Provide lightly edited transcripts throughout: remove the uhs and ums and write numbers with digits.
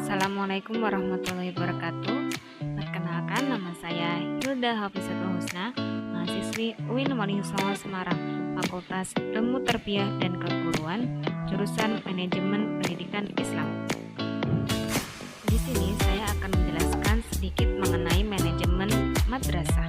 Assalamualaikum warahmatullahi wabarakatuh. Perkenalkan, nama saya Hilda Hafizatul Husna, mahasiswi UIN Nomaling Songo Semarang, Fakultas Ilmu Tarbiyah dan Keguruan, jurusan Manajemen Pendidikan Islam. Di sini saya akan menjelaskan sedikit mengenai manajemen madrasah.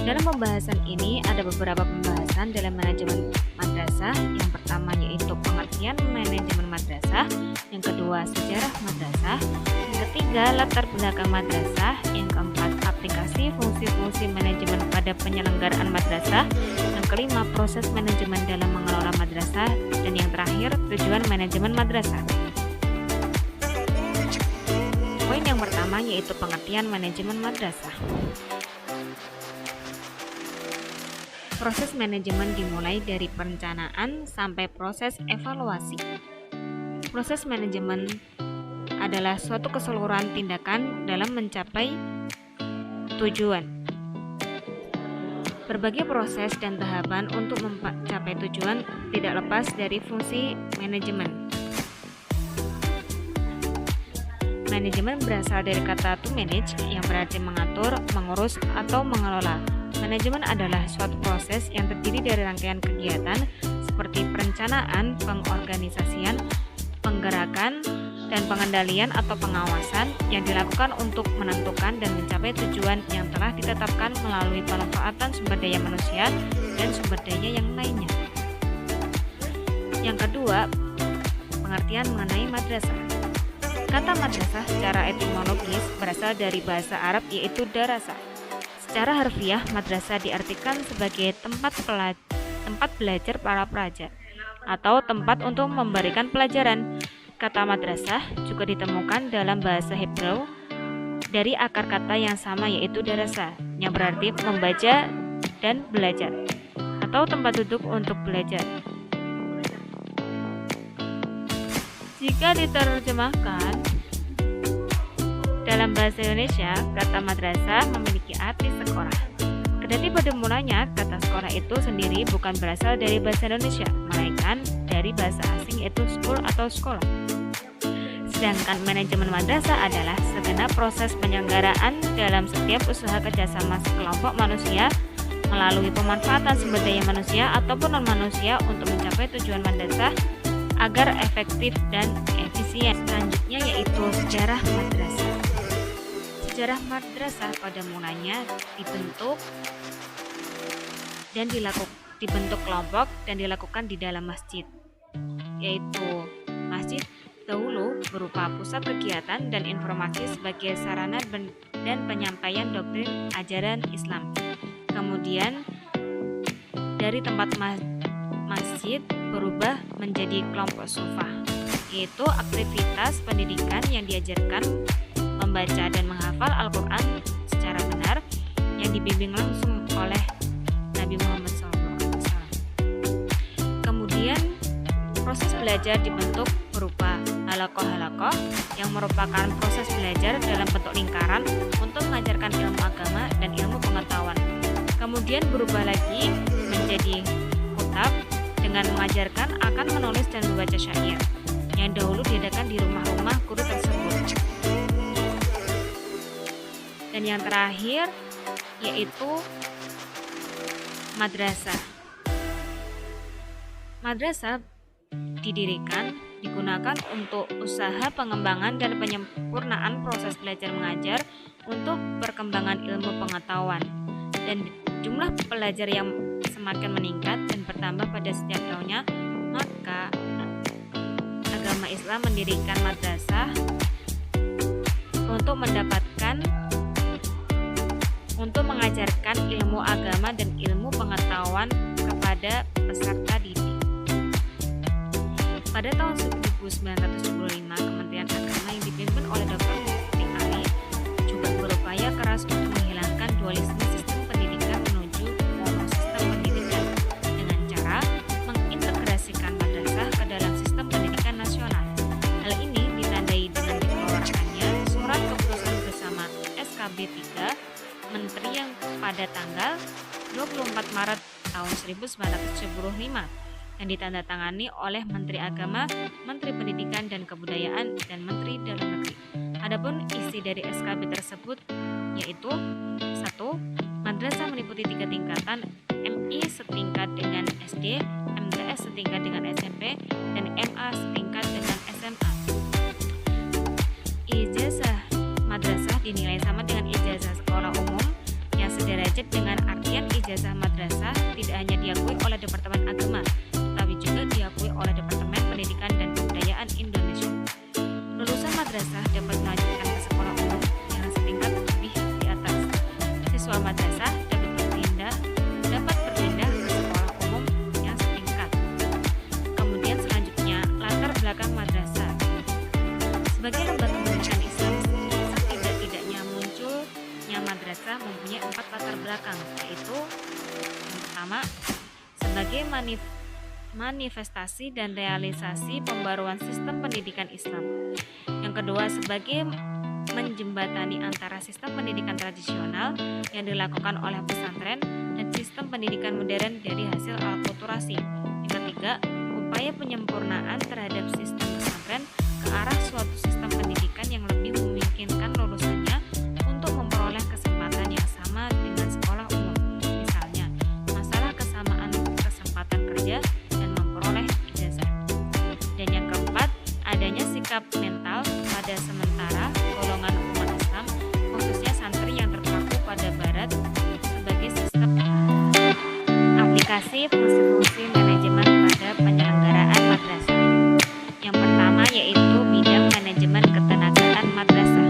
Dalam pembahasan ini ada beberapa pembahasan dalam manajemen madrasah. Yang pertama yaitu pengertian manajemen madrasah, yang kedua sejarah madrasah, yang ketiga latar belakang madrasah, yang keempat aplikasi fungsi-fungsi manajemen pada penyelenggaraan madrasah, yang kelima proses manajemen dalam mengelola madrasah, dan yang terakhir tujuan manajemen madrasah. Poin yang pertama yaitu pengertian manajemen madrasah. Proses manajemen dimulai dari perencanaan sampai proses evaluasi. Proses manajemen adalah suatu keseluruhan tindakan dalam mencapai tujuan. Berbagai proses dan tahapan untuk mencapai tujuan tidak lepas dari fungsi manajemen. Manajemen berasal dari kata to manage yang berarti mengatur, mengurus, atau mengelola. Manajemen adalah suatu proses yang terdiri dari rangkaian kegiatan seperti perencanaan, pengorganisasian, penggerakan, dan pengendalian atau pengawasan yang dilakukan untuk menentukan dan mencapai tujuan yang telah ditetapkan melalui pemanfaatan sumber daya manusia dan sumber daya yang lainnya. Yang kedua, pengertian mengenai madrasah. Kata madrasah secara etimologis berasal dari bahasa Arab yaitu darasah. Secara harfiah, madrasah diartikan sebagai tempat belajar para pelajar atau tempat untuk memberikan pelajaran. Kata madrasah juga ditemukan dalam bahasa Hebrew dari akar kata yang sama yaitu darasa, yang berarti membaca dan belajar atau tempat duduk untuk belajar. Jika diterjemahkan dalam bahasa Indonesia, kata madrasah memiliki arti sekolah. Kendati pada mulanya kata sekolah itu sendiri bukan berasal dari bahasa Indonesia, melainkan dari bahasa asing yaitu school atau sekolah. Sedangkan manajemen madrasah adalah segenap proses penyelenggaraan dalam setiap usaha kerjasama sekelompok manusia melalui pemanfaatan sumber daya manusia ataupun non-manusia untuk mencapai tujuan madrasah agar efektif dan efisien. Selanjutnya yaitu sejarah madrasah. Sejarah madrasah pada mulanya dibentuk kelompok dan dilakukan di dalam masjid, yaitu masjid dahulu berupa pusat kegiatan dan informasi sebagai sarana dan penyampaian doktrin ajaran Islam. Kemudian dari tempat masjid berubah menjadi kelompok sufah, yaitu aktivitas pendidikan yang diajarkan membaca dan menghafal Al-Quran secara benar yang dibimbing langsung oleh Nabi Muhammad SAW. Kemudian proses belajar dibentuk berupa halakoh-halakoh yang merupakan proses belajar dalam bentuk lingkaran untuk mengajarkan ilmu agama dan ilmu pengetahuan. Kemudian berubah lagi menjadi kutab dengan mengajarkan akan menulis dan membaca syair yang dahulu diadakan di rumah-rumah guru tersebut. Dan yang terakhir yaitu madrasah. Madrasah digunakan untuk usaha pengembangan dan penyempurnaan proses belajar mengajar untuk perkembangan ilmu pengetahuan, dan jumlah pelajar yang semakin meningkat dan bertambah pada setiap tahunnya, maka agama Islam mendirikan madrasah untuk mengajarkan ilmu agama dan ilmu pengetahuan kepada peserta didik. Pada tahun 1975, Kementerian Agama yang dipimpin oleh Dr. Mufti Ali juga berupaya keras untuk menghilangkan dualisme sistem pendidikan menuju monosistem pendidikan dengan cara mengintegrasikan madrasah ke dalam sistem pendidikan nasional. Hal ini ditandai dengan dikeluarkannya surat keputusan bersama SKB 3 Menteri yang pada tanggal 24 Maret tahun 1975 yang ditandatangani oleh Menteri Agama, Menteri Pendidikan dan Kebudayaan, dan Menteri Dalam Negeri. Adapun isi dari SKB tersebut yaitu 1. Madrasah meliputi 3 tingkatan, MI setingkat dengan SD, MTS setingkat dengan SMP, dan MA setingkat dengan SMA. Ijazah madrasah dinilai sama dengan ijazah sekolah umum yang sederajat dengan artian ijazah madrasah tidak hanya diakui oleh Departemen Agama, tetapi juga diakui oleh Departemen Pendidikan dan Kebudayaan Indonesia. Lulusan madrasah dapat melanjutkan ke sekolah umum yang setingkat lebih di atas. Siswa madrasah dapat berpindah ke sekolah umum yang setingkat. Kemudian selanjutnya, latar belakang madrasah. Sebagai lembaga pendidikan Islam, setidak-tidaknya munculnya madrasah mempunyai 4 latar belakang, yaitu yang pertama, sebagai manifestasi dan realisasi pembaruan sistem pendidikan Islam. Yang kedua, sebagai menjembatani antara sistem pendidikan tradisional yang dilakukan oleh pesantren dan sistem pendidikan modern dari hasil akulturasi. Yang ketiga, upaya penyempurnaan terhadap sistem pesantren ke arah suatu sistem pendidikan yang lebih memungkinkan lulusannya untuk memperoleh kesempatan yang sama dengan sekolah umum. Misalnya, masalah kesamaan kesempatan kerja dan memperoleh ijazah. Dan yang keempat, adanya sikap mental pada sementara golongan umat Islam, khususnya santri yang terpaku pada barat sebagai sistem aplikasi fungsi-fungsi manajemen pada penyelenggaraan madrasah. Yang pertama yaitu bidang manajemen ketenagaan madrasah.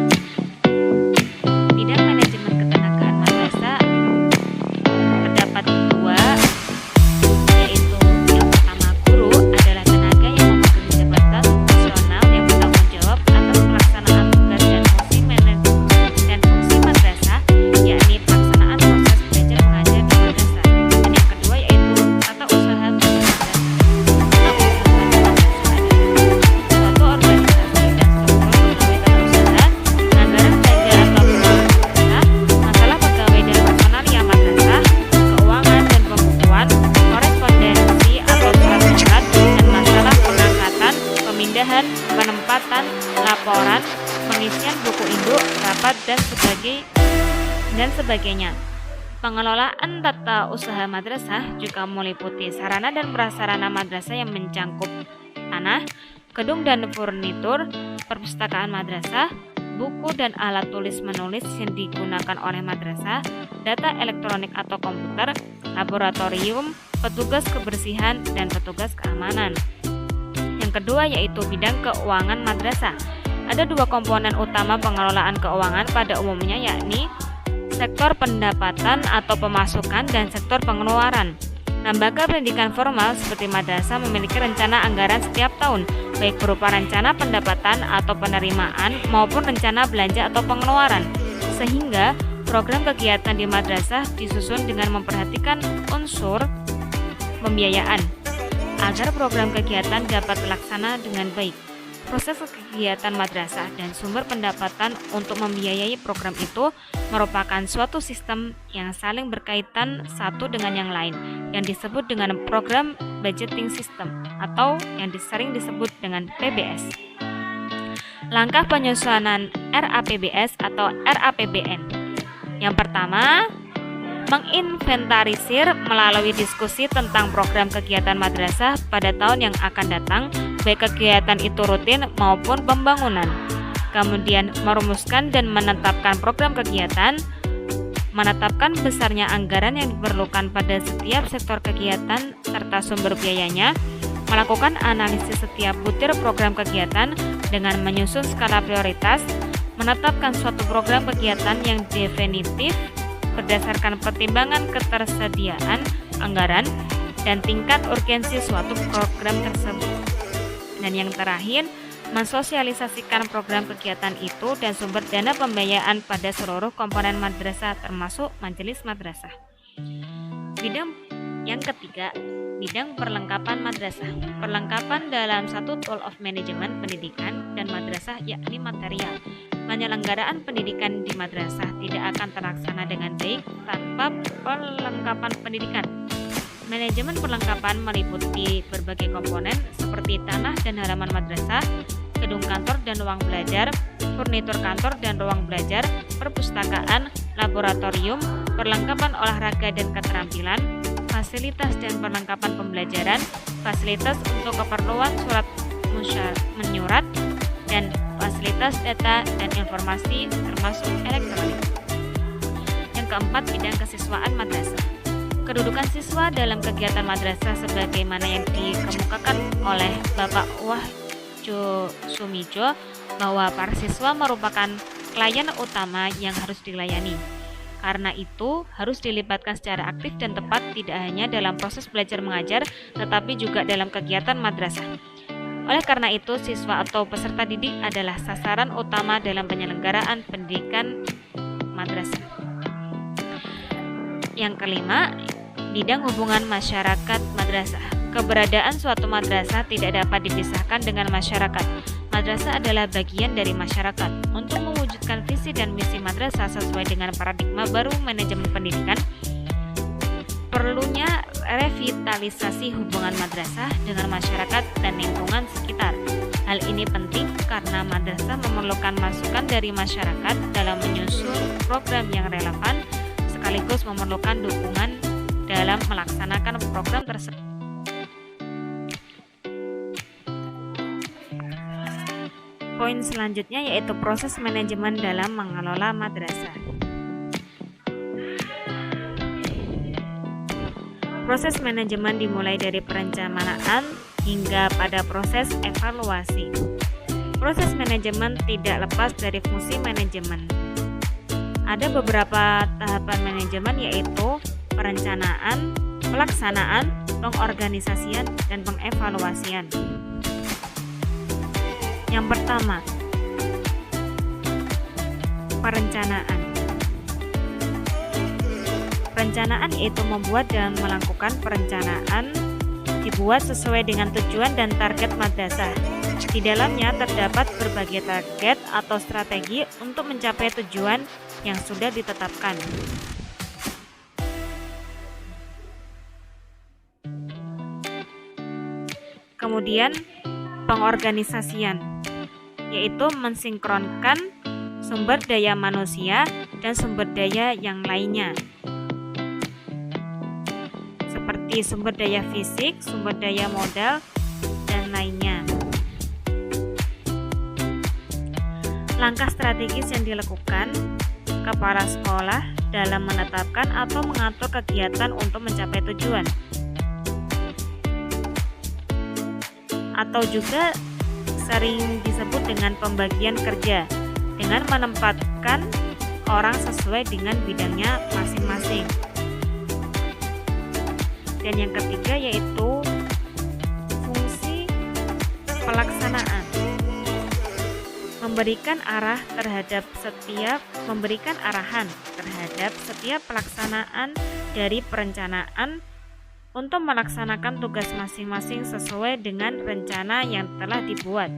Bidang manajemen ketenagaan madrasah terdapat 2, yaitu yang pertama, guru adalah tenaga yang memegang jabatan fungsional yang bertanggung jawab atas pelaksanaan tugas dan fungsi madrasah, yakni pelaksanaan proses belajar mengajar di madrasah. Dan yang kedua yaitu tata usaha pada madrasah. Suatu organisasi dan struktur pegawai tata usaha, anggaran belanja atau madrasah, masalah pegawai dan personalia madrasah, keuangan dan pembukuan, korespondensi atau surat-surat, dan masalah pengangkatan, pemindahan, penempatan, laporan, pengisian buku induk, rapat, dan sebagainya. Pengelolaan tata usaha madrasah juga meliputi sarana dan prasarana madrasah yang mencangkup tanah, gedung dan furnitur, perpustakaan madrasah, buku dan alat tulis menulis yang digunakan oleh madrasah, data elektronik atau komputer, laboratorium, petugas kebersihan, dan petugas keamanan. Yang kedua yaitu bidang keuangan madrasah. Ada 2 komponen utama pengelolaan keuangan pada umumnya, yakni sektor pendapatan atau pemasukan dan sektor pengeluaran. Lembaga pendidikan formal seperti madrasah memiliki rencana anggaran setiap tahun, baik berupa rencana pendapatan atau penerimaan maupun rencana belanja atau pengeluaran. Sehingga program kegiatan di madrasah disusun dengan memperhatikan unsur pembiayaan agar program kegiatan dapat terlaksana dengan baik. Proses kegiatan madrasah dan sumber pendapatan untuk membiayai program itu merupakan suatu sistem yang saling berkaitan satu dengan yang lain, yang disebut dengan program budgeting system atau yang sering disebut dengan PBS. Langkah penyusunan RAPBS atau RAPBN. Yang pertama, menginventarisir melalui diskusi tentang program kegiatan madrasah pada tahun yang akan datang, baik kegiatan itu rutin maupun pembangunan. Kemudian merumuskan dan menetapkan program kegiatan, menetapkan besarnya anggaran yang diperlukan pada setiap sektor kegiatan serta sumber biayanya, melakukan analisis setiap butir program kegiatan dengan menyusun skala prioritas, menetapkan suatu program kegiatan yang definitif berdasarkan pertimbangan ketersediaan anggaran dan tingkat urgensi suatu program tersebut. Dan yang terakhir, mensosialisasikan program kegiatan itu dan sumber dana pembiayaan pada seluruh komponen madrasah termasuk majelis madrasah. Bidang yang ketiga, bidang perlengkapan madrasah. Perlengkapan dalam satu tool of management pendidikan dan madrasah yakni material. Penyelenggaraan pendidikan di madrasah tidak akan terlaksana dengan baik tanpa perlengkapan pendidikan. Manajemen perlengkapan meliputi berbagai komponen seperti tanah dan halaman madrasah, gedung kantor dan ruang belajar, furnitur kantor dan ruang belajar, perpustakaan, laboratorium, perlengkapan olahraga dan keterampilan, fasilitas dan perlengkapan pembelajaran, fasilitas untuk keperluan surat menyurat, dan fasilitas data dan informasi termasuk elektronik. Yang keempat, bidang kesiswaan madrasah. Kedudukan siswa dalam kegiatan madrasah sebagaimana yang dikemukakan oleh Bapak Wahjo Sumijo bahwa para siswa merupakan klien utama yang harus dilayani. Karena itu, harus dilibatkan secara aktif dan tepat tidak hanya dalam proses belajar mengajar, tetapi juga dalam kegiatan madrasah. Oleh karena itu, siswa atau peserta didik adalah sasaran utama dalam penyelenggaraan pendidikan madrasah. Yang kelima, bidang hubungan masyarakat madrasah. Keberadaan suatu madrasah tidak dapat dipisahkan dengan masyarakat. Madrasah adalah bagian dari masyarakat. Untuk mewujudkan visi dan misi madrasah sesuai dengan paradigma baru manajemen pendidikan, perlunya revitalisasi hubungan madrasah dengan masyarakat dan lingkungan sekitar. Hal ini penting karena madrasah memerlukan masukan dari masyarakat dalam menyusun program yang relevan, sekaligus memerlukan dukungan dalam melaksanakan program tersebut. Poin selanjutnya yaitu proses manajemen dalam mengelola madrasah. Proses manajemen dimulai dari perencanaan hingga pada proses evaluasi. Proses manajemen tidak lepas dari fungsi manajemen. Ada beberapa tahapan manajemen yaitu perencanaan, pelaksanaan, pengorganisasian, dan pengevaluasian. Yang pertama, perencanaan. Perencanaan yaitu membuat dan melakukan perencanaan dibuat sesuai dengan tujuan dan target madrasah. Di dalamnya terdapat berbagai target atau strategi untuk mencapai tujuan yang sudah ditetapkan. Kemudian pengorganisasian, yaitu mensinkronkan sumber daya manusia dan sumber daya yang lainnya, seperti sumber daya fisik, sumber daya modal, dan lainnya. Langkah strategis yang dilakukan kepala sekolah dalam menetapkan atau mengatur kegiatan untuk mencapai tujuan, atau juga sering disebut dengan pembagian kerja dengan menempatkan orang sesuai dengan bidangnya masing-masing. Dan yang ketiga yaitu fungsi pelaksanaan. Memberikan arahan terhadap setiap pelaksanaan dari perencanaan untuk melaksanakan tugas masing-masing sesuai dengan rencana yang telah dibuat.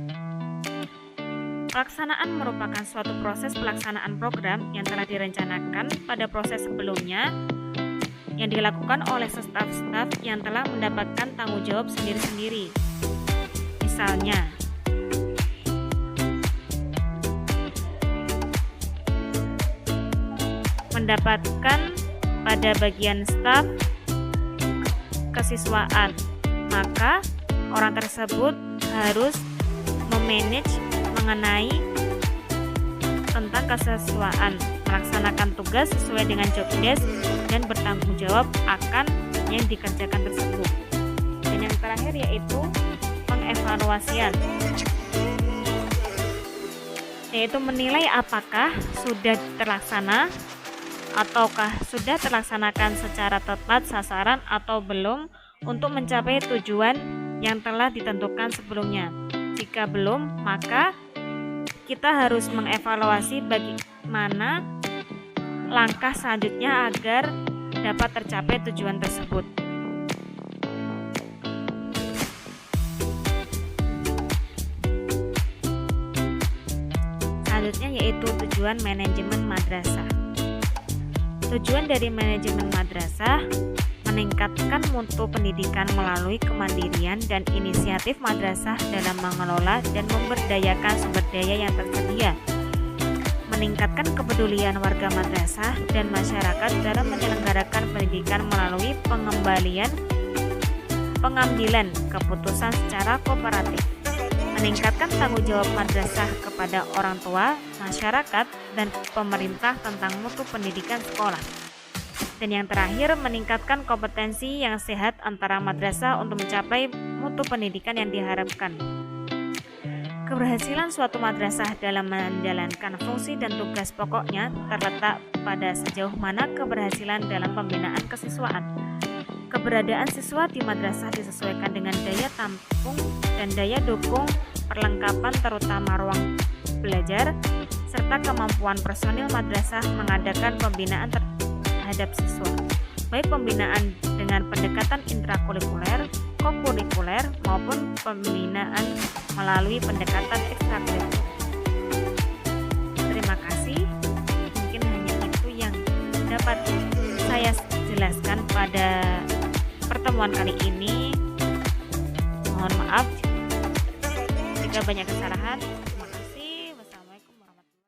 Pelaksanaan merupakan suatu proses pelaksanaan program yang telah direncanakan pada proses sebelumnya yang dilakukan oleh staf-staf yang telah mendapatkan tanggung jawab sendiri-sendiri. Misalnya, mendapatkan pada bagian staf kesiswaan, maka orang tersebut harus memanage mengenai tentang kesiswaan, melaksanakan tugas sesuai dengan job desk dan bertanggung jawab akan yang dikerjakan tersebut. Dan yang terakhir yaitu pengevaluasian, yaitu menilai apakah sudah terlaksana ataukah sudah terlaksanakan secara tepat sasaran atau belum untuk mencapai tujuan yang telah ditentukan sebelumnya. Jika belum, maka kita harus mengevaluasi bagaimana langkah selanjutnya agar dapat tercapai tujuan tersebut. Selanjutnya yaitu tujuan manajemen madrasah. Tujuan dari manajemen madrasah meningkatkan mutu pendidikan melalui kemandirian dan inisiatif madrasah dalam mengelola dan memberdayakan sumber daya yang tersedia, meningkatkan kepedulian warga madrasah dan masyarakat dalam menyelenggarakan pendidikan melalui pengambilan keputusan secara kooperatif, meningkatkan tanggung jawab madrasah kepada orang tua, masyarakat, dan pemerintah tentang mutu pendidikan sekolah. Dan yang terakhir, meningkatkan kompetensi yang sehat antara madrasah untuk mencapai mutu pendidikan yang diharapkan. Keberhasilan suatu madrasah dalam menjalankan fungsi dan tugas pokoknya terletak pada sejauh mana keberhasilan dalam pembinaan kesiswaan. Keberadaan siswa di madrasah disesuaikan dengan daya tampung dan daya dukung perlengkapan terutama ruang belajar, serta kemampuan personil madrasah mengadakan pembinaan terhadap siswa, baik pembinaan dengan pendekatan intrakurikuler, kokurikuler, maupun pembinaan melalui pendekatan ekstrakurikuler. Terima kasih. Mungkin hanya itu yang dapat saya jelaskan pada pertemuan kali ini. Mohon maaf jika banyak kesalahan.